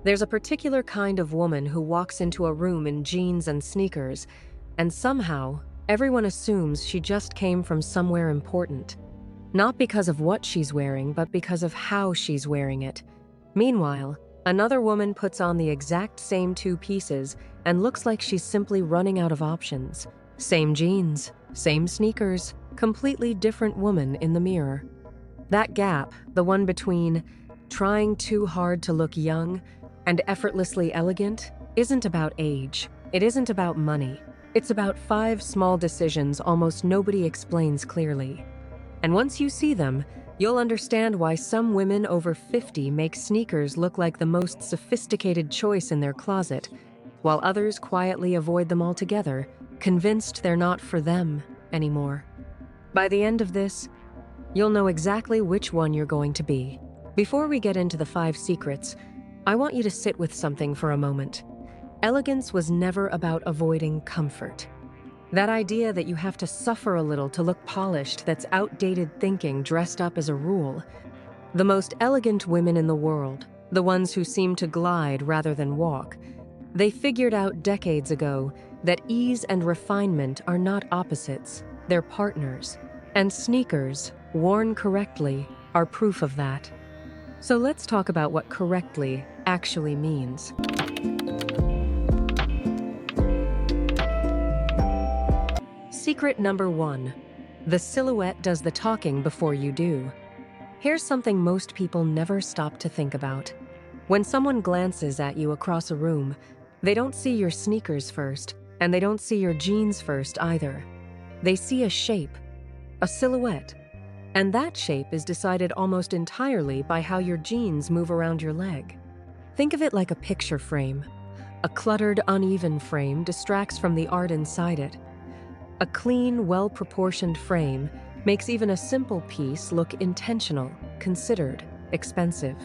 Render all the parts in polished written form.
There's a particular kind of woman who walks into a room in jeans and sneakers, and somehow, everyone assumes she just came from somewhere important. Not because of what she's wearing, but because of how she's wearing it. Meanwhile, another woman puts on the exact same two pieces and looks like she's simply running out of options. Same jeans, same sneakers, completely different woman in the mirror. That gap, the one between trying too hard to look young and effortlessly elegant, isn't about age. It isn't about money. It's about 5 small decisions almost nobody explains clearly. And once you see them, you'll understand why some women over 50 make sneakers look like the most sophisticated choice in their closet, while others quietly avoid them altogether, convinced they're not for them anymore. By the end of this, you'll know exactly which one you're going to be. Before we get into the 5 secrets, I want you to sit with something for a moment. Elegance was never about avoiding comfort. That idea that you have to suffer a little to look polished, that's outdated thinking dressed up as a rule. The most elegant women in the world, the ones who seem to glide rather than walk, they figured out decades ago that ease and refinement are not opposites, they're partners. And sneakers, worn correctly, are proof of that. So let's talk about what correctly actually means. Secret number 1. The silhouette does the talking before you do. Here's something most people never stop to think about. When someone glances at you across a room, they don't see your sneakers first, and they don't see your jeans first either. They see a shape, a silhouette, and that shape is decided almost entirely by how your jeans move around your leg. Think of it like a picture frame. A cluttered, uneven frame distracts from the art inside it. A clean, well-proportioned frame makes even a simple piece look intentional, considered, expensive.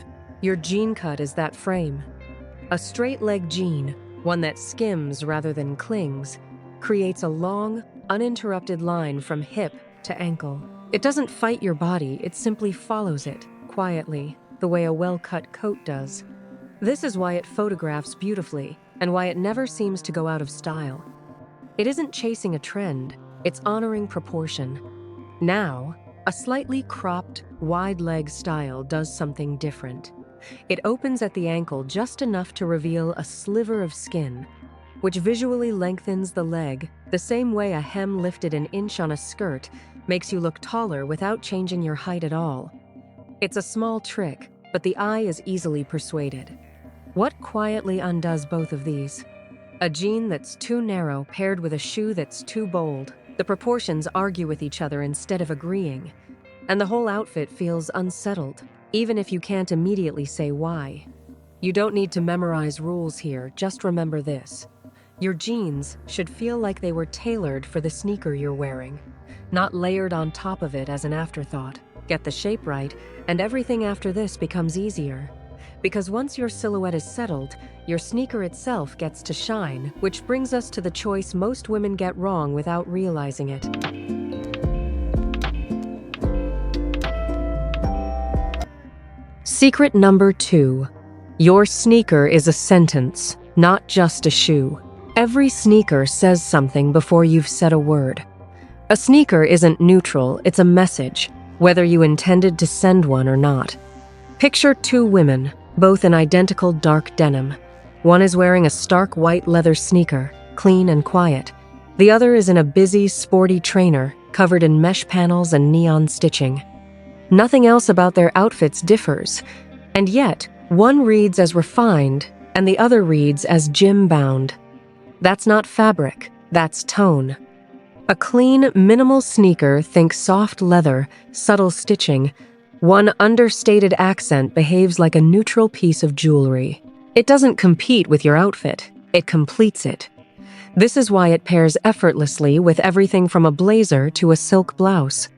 Your jean cut is that frame. A straight-leg jean, one that skims rather than clings, creates a long, uninterrupted line from hip to ankle. It doesn't fight your body, it simply follows it, quietly, the way a well-cut coat does. This is why it photographs beautifully, and why it never seems to go out of style. It isn't chasing a trend, it's honoring proportion. Now, a slightly cropped, wide-leg style does something different. It opens at the ankle just enough to reveal a sliver of skin, which visually lengthens the leg the same way a hem lifted an inch on a skirt makes you look taller without changing your height at all. It's a small trick, but the eye is easily persuaded. What quietly undoes both of these? A jean that's too narrow paired with a shoe that's too bold. The proportions argue with each other instead of agreeing, and the whole outfit feels unsettled, even if you can't immediately say why. You don't need to memorize rules here, just remember this. Your jeans should feel like they were tailored for the sneaker you're wearing, not layered on top of it as an afterthought. Get the shape right, and everything after this becomes easier. Because once your silhouette is settled, your sneaker itself gets to shine, which brings us to the choice most women get wrong without realizing it. Secret number 2. Your sneaker is a sentence, not just a shoe. Every sneaker says something before you've said a word. A sneaker isn't neutral, it's a message, whether you intended to send one or not. Picture 2 women, both in identical dark denim. One is wearing a stark white leather sneaker, clean and quiet. The other is in a busy, sporty trainer, covered in mesh panels and neon stitching. Nothing else about their outfits differs, and yet, one reads as refined, and the other reads as gym-bound. That's not fabric, that's tone. A clean, minimal sneaker, think soft leather, subtle stitching. One understated accent behaves like a neutral piece of jewelry. It doesn't compete with your outfit, it completes it. This is why it pairs effortlessly with everything from a blazer to a silk blouse.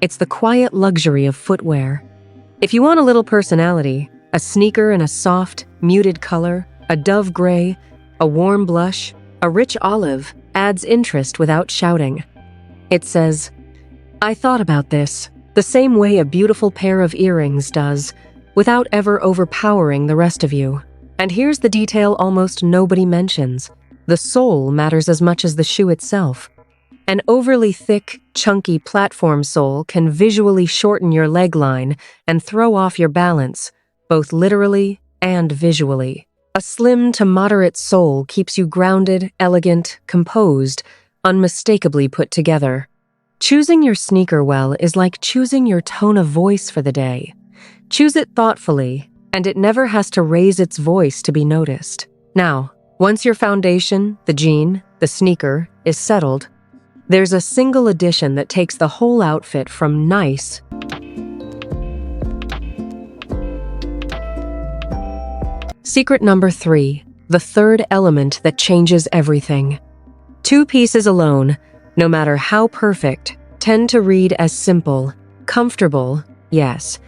It's the quiet luxury of footwear. If you want a little personality, a sneaker in a soft, muted color, a dove gray, a warm blush, a rich olive, adds interest without shouting. It says, "I thought about this," the same way a beautiful pair of earrings does, without ever overpowering the rest of you. And here's the detail almost nobody mentions. The sole matters as much as the shoe itself. An overly thick, chunky platform sole can visually shorten your leg line and throw off your balance, both literally and visually. A slim to moderate sole keeps you grounded, elegant, composed, unmistakably put together. Choosing your sneaker well is like choosing your tone of voice for the day. Choose it thoughtfully, and it never has to raise its voice to be noticed. Now, once your foundation, the jean, the sneaker, is settled, there's a single addition that takes the whole outfit from nice. Secret number 3, the third element that changes everything. Two pieces alone, no matter how perfect, tend to read as simple, comfortable, yes,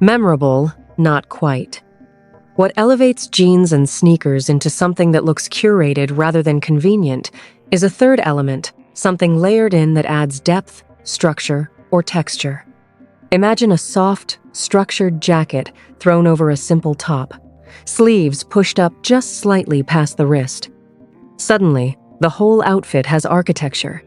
memorable, not quite. What elevates jeans and sneakers into something that looks curated rather than convenient is a third element, something layered in that adds depth, structure, or texture. Imagine a soft, structured jacket thrown over a simple top, sleeves pushed up just slightly past the wrist. Suddenly, the whole outfit has architecture.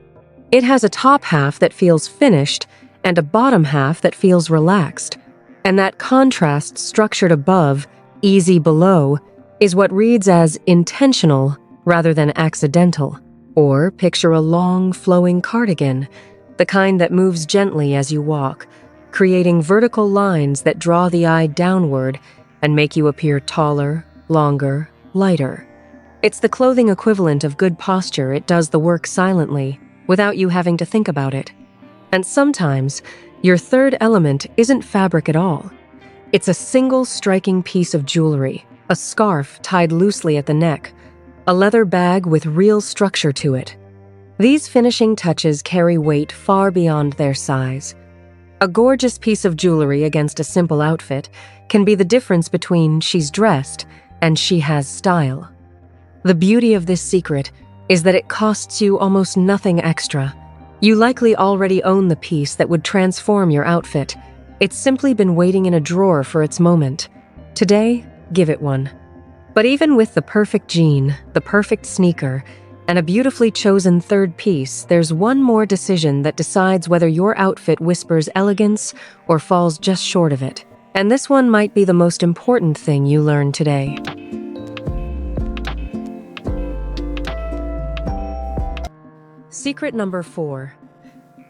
It has a top half that feels finished and a bottom half that feels relaxed. And that contrast structured above, easy below, is what reads as intentional rather than accidental. Or picture a long, flowing cardigan, the kind that moves gently as you walk, creating vertical lines that draw the eye downward and make you appear taller, longer, lighter. It's the clothing equivalent of good posture. It does the work silently, without you having to think about it. And sometimes, your third element isn't fabric at all. It's a single striking piece of jewelry, a scarf tied loosely at the neck, a leather bag with real structure to it. These finishing touches carry weight far beyond their size. A gorgeous piece of jewelry against a simple outfit can be the difference between she's dressed and she has style. The beauty of this secret is that it costs you almost nothing extra. You likely already own the piece that would transform your outfit. It's simply been waiting in a drawer for its moment. Today, give it one. But even with the perfect jean, the perfect sneaker, and a beautifully chosen third piece, there's one more decision that decides whether your outfit whispers elegance or falls just short of it. And this one might be the most important thing you learn today. Secret number 4.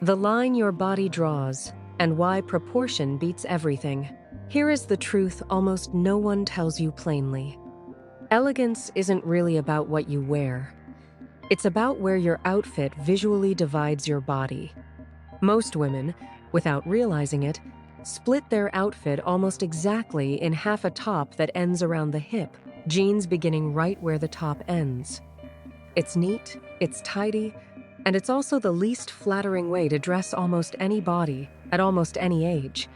The line your body draws and why proportion beats everything. Here is the truth almost no one tells you plainly. Elegance isn't really about what you wear. It's about where your outfit visually divides your body. Most women, without realizing it, split their outfit almost exactly in half a top that ends around the hip, jeans beginning right where the top ends. It's neat, it's tidy, and it's also the least flattering way to dress almost any body at almost any age.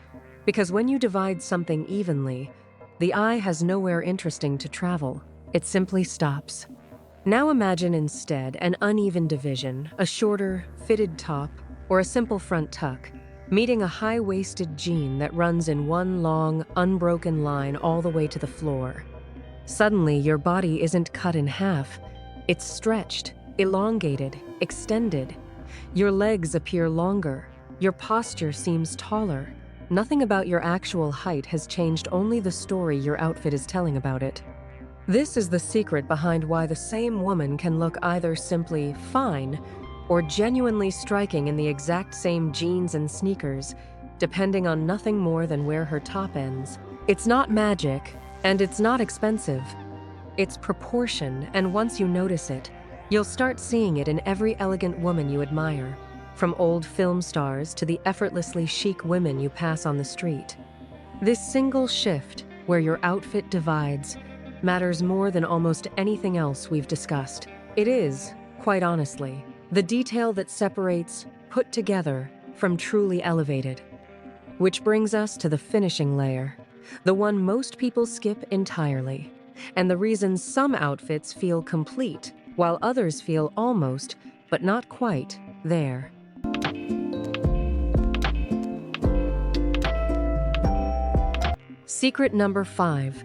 Because when you divide something evenly, the eye has nowhere interesting to travel. It simply stops. Now imagine instead an uneven division, a shorter, fitted top, or a simple front tuck, meeting a high-waisted jean that runs in one long, unbroken line all the way to the floor. Suddenly, your body isn't cut in half. It's stretched, elongated, extended. Your legs appear longer. Your posture seems taller. Nothing about your actual height has changed, only the story your outfit is telling about it. This is the secret behind why the same woman can look either simply fine or genuinely striking in the exact same jeans and sneakers, depending on nothing more than where her top ends. It's not magic, and it's not expensive. It's proportion, and once you notice it, you'll start seeing it in every elegant woman you admire, from old film stars to the effortlessly chic women you pass on the street. This single shift, where your outfit divides, matters more than almost anything else we've discussed. It is, quite honestly, the detail that separates put together from truly elevated. Which brings us to the finishing layer, the one most people skip entirely, and the reason some outfits feel complete, while others feel almost, but not quite, there. Secret number 5.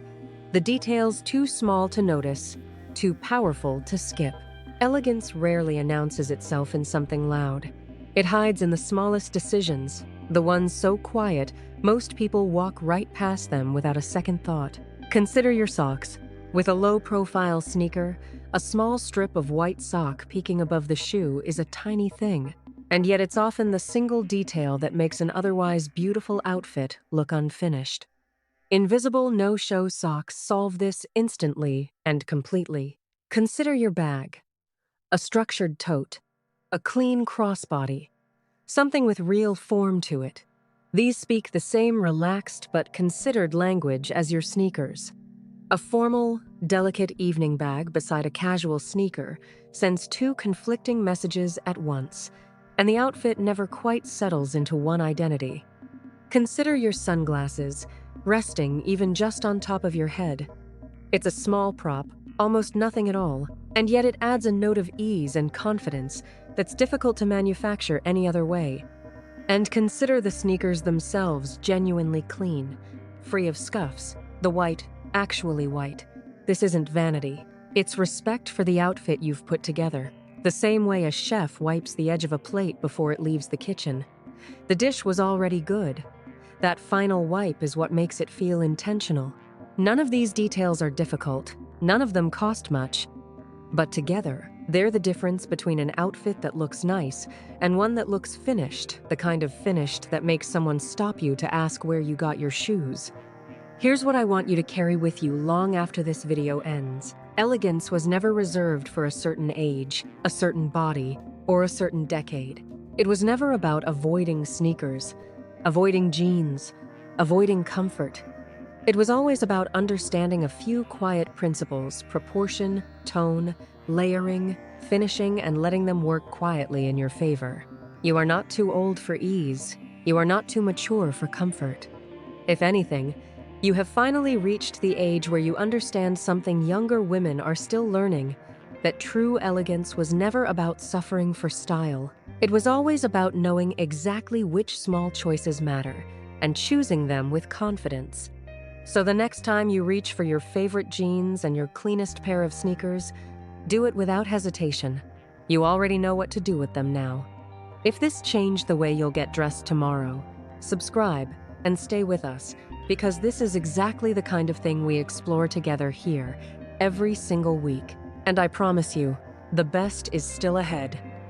The details too small to notice, too powerful to skip. Elegance rarely announces itself in something loud. It hides in the smallest decisions, the ones so quiet, most people walk right past them without a second thought. Consider your socks. With a low-profile sneaker, a small strip of white sock peeking above the shoe is a tiny thing. And yet it's often the single detail that makes an otherwise beautiful outfit look unfinished. Invisible no-show socks solve this instantly and completely. Consider your bag. A structured tote, a clean crossbody, something with real form to it. These speak the same relaxed but considered language as your sneakers. A formal, delicate evening bag beside a casual sneaker sends two conflicting messages at once, and the outfit never quite settles into one identity. Consider your sunglasses, resting even just on top of your head. It's a small prop, almost nothing at all, and yet it adds a note of ease and confidence that's difficult to manufacture any other way. And consider the sneakers themselves genuinely clean, free of scuffs, the white, actually white. This isn't vanity. It's respect for the outfit you've put together, the same way a chef wipes the edge of a plate before it leaves the kitchen. The dish was already good. That final wipe is what makes it feel intentional. None of these details are difficult. None of them cost much. But together, they're the difference between an outfit that looks nice and one that looks finished, the kind of finished that makes someone stop you to ask where you got your shoes. Here's what I want you to carry with you long after this video ends. Elegance was never reserved for a certain age, a certain body, or a certain decade. It was never about avoiding sneakers, avoiding jeans, avoiding comfort. It was always about understanding a few quiet principles: proportion, tone, layering, finishing, and letting them work quietly in your favor. You are not too old for ease. You are not too mature for comfort. If anything, you have finally reached the age where you understand something younger women are still learning: that true elegance was never about suffering for style. It was always about knowing exactly which small choices matter and choosing them with confidence. So the next time you reach for your favorite jeans and your cleanest pair of sneakers, do it without hesitation. You already know what to do with them now. If this changed the way you'll get dressed tomorrow, subscribe and stay with us, because this is exactly the kind of thing we explore together here every single week. And I promise you, the best is still ahead.